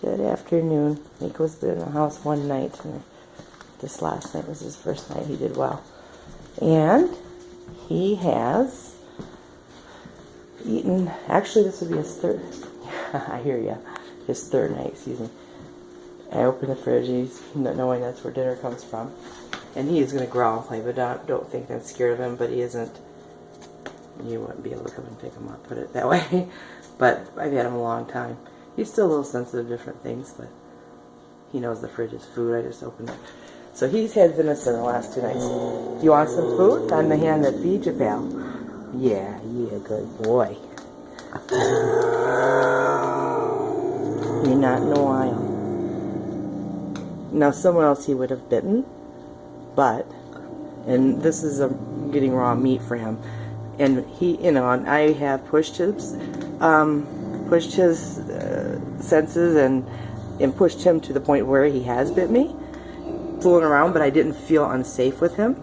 Good afternoon. Mayko's been in the house one night, and this last night was his first night. He did well. And he has eaten, actually this would be his third, I hear ya, his third night, excuse me. I opened the fridge, he's not knowing that's where dinner comes from. And he is going to growl, but don't think I'm scared of him, but he isn't. You wouldn't be able to come and pick him up, put it that way. But I've had him a long time. He's still a little sensitive to different things, but he knows the fridge is food. I just opened it. So he's had venison the last 2 nights. Do you want some food? I'm the hand that feeds you, pal. Yeah, good boy. You're not in a while. Now, someone else he would have bitten, but, and this is getting raw meat for him. And he, and I have pushed his senses and pushed him to the point where he has bit me, fooling around, but I didn't feel unsafe with him.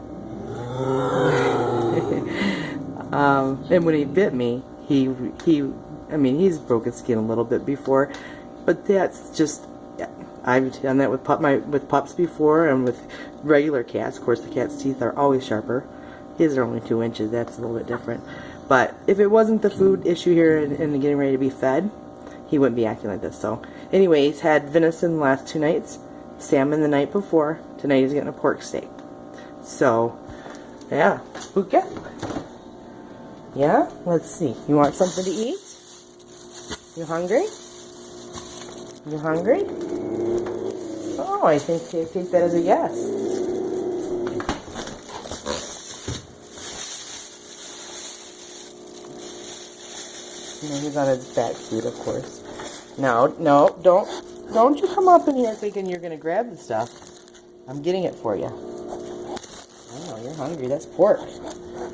And when he bit me, I mean, he's broken skin a little bit before, but that's just, I've done that with pups before, and with regular cats. Of course, the cat's teeth are always sharper. His are only 2 inches. That's a little bit different. But if it wasn't the food issue here and getting ready to be fed, he wouldn't be acting like this. So, anyway, he's had venison the last 2 nights, salmon the night before. Tonight he's getting a pork steak. So, yeah, Bobcat. Yeah, let's see. You want something to eat? You hungry? You hungry? Oh, I think they take that as a yes. He's on his back feet, of course. No, don't you come up in here thinking you're going to grab the stuff. I'm getting it for you. Oh, you're hungry. That's pork.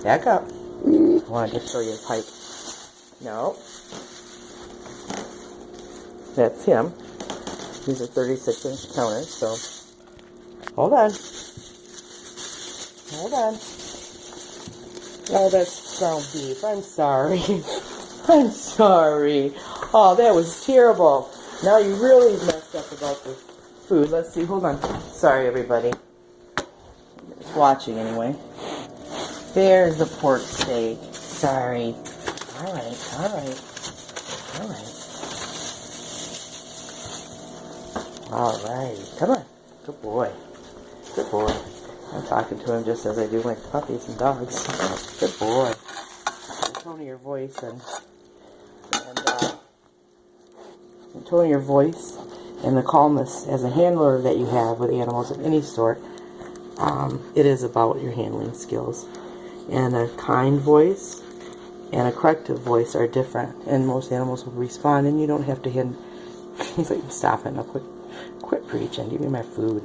Back up. I wanted to show you a pipe. No. That's him. These are 36-inch counters, so hold on. Hold on. Oh, that's ground beef. I'm sorry. I'm sorry. Oh, that was terrible. Now you really messed up about the food. Let's see. Hold on. Sorry, everybody. Watching, anyway. There's the pork steak. Sorry. Alright, alright. Alright. Alright. Come on. Good boy. Good boy. I'm talking to him just as I do my puppies and dogs. Good boy. The tone of your voice and the tone of your voice and the calmness as a handler that you have with animals of any sort, it is about your handling skills. And a kind voice and a corrective voice are different, and most animals will respond, and you don't have to hit. He's like, stop it, now quit preaching, give me my food.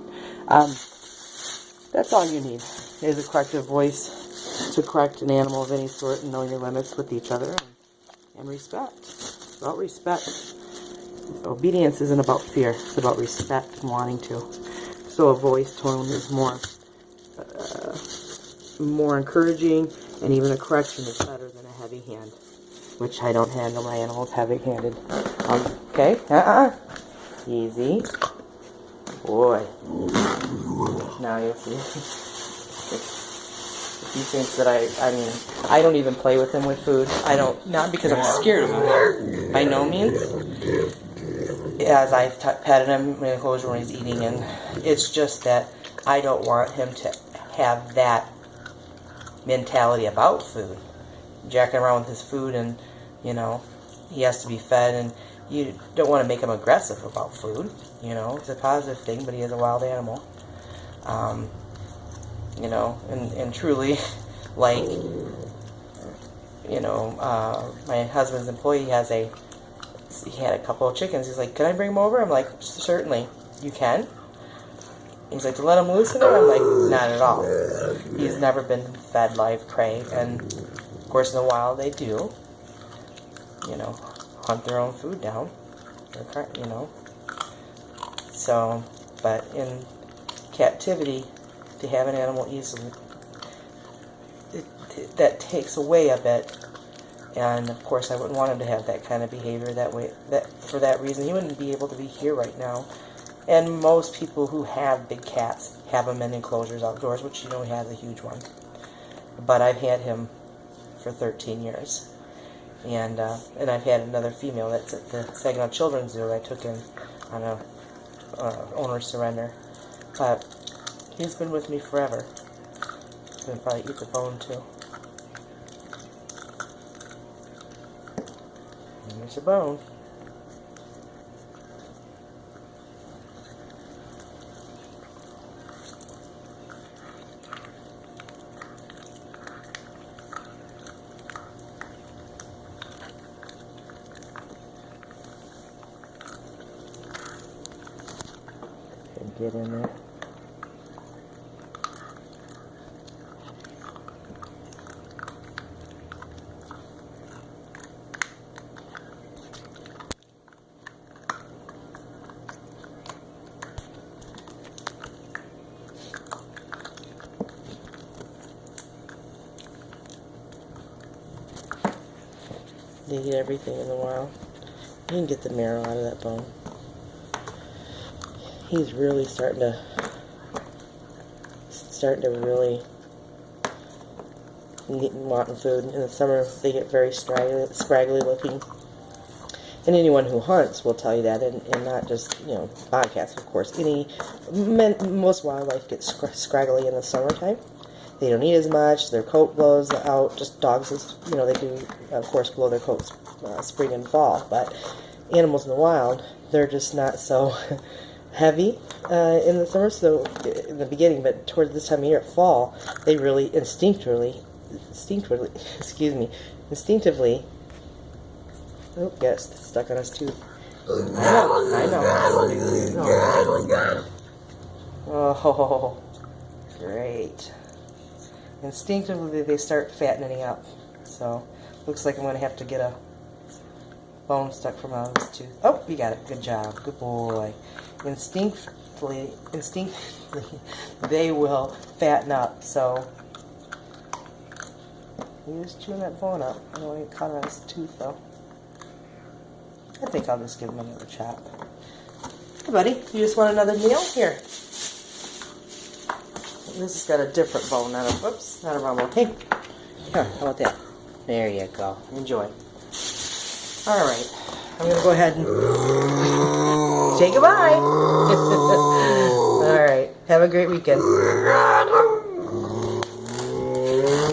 That's all you need, is a corrective voice to correct an animal of any sort and know your limits with each other, and respect. It's about respect. Obedience isn't about fear, it's about respect and wanting to. So a voice tone is more encouraging, and even a correction is better than a heavy hand, which I don't handle my animals heavy-handed. Okay, easy. Boy. Now you'll see. He thinks that I don't even play with him with food. I don't, not because I'm scared of him, by no means. As I've patted him in the enclosure when he's eating, and it's just that I don't want him to have that mentality about food. Jacking around with his food, and, he has to be fed, and you don't want to make him aggressive about food. It's a positive thing, but he is a wild animal. And truly, like, my husband's employee he had a couple of chickens. He's like, can I bring them over? I'm like, certainly, you can. He's like, to let him loose in it? I'm like, not at all. He's never been fed live prey, and of course in the wild they do, hunt their own food down, so, but in captivity, to have an animal easily, that takes away a bit, and of course I wouldn't want him to have that kind of behavior that way, that for that reason. He wouldn't be able to be here right now. And most people who have big cats have them in enclosures outdoors, which he has a huge one. But I've had him for 13 years. And I've had another female that's at the Saginaw Children's Zoo I took in on a owner surrender. But he's been with me forever. He's going to probably eat the bone too. And there's a bone. Get in there. They eat everything in the wild. You can get the marrow out of that bone. He's really starting to really wanting food. In the summer, they get very scraggly looking. And anyone who hunts will tell you that, and not just, bobcats, of course. Most wildlife gets scraggly in the summertime. They don't eat as much, their coat blows out. Just dogs, they do, of course, blow their coats spring and fall. But animals in the wild, they're just not so heavy in the summer, so in the beginning, but towards this time of year, fall, they really instinctively, oh, yes, stuck on his tooth. I know. Oh, great. Instinctively, they start fattening up, so looks like I'm going to have to get a bone stuck from out of his tooth. Oh, you got it. Good job. Good boy. Instinctively, they will fatten up. So he was chewing that bone up. I don't want to get caught on his tooth, though. I think I'll just give him another chop. Hey, buddy, you just want another meal? Here. This has got a different bone, not a wrong one. Hey, here, how about that? There you go. Enjoy. All right, I'm gonna go ahead and say goodbye. All right, have a great weekend.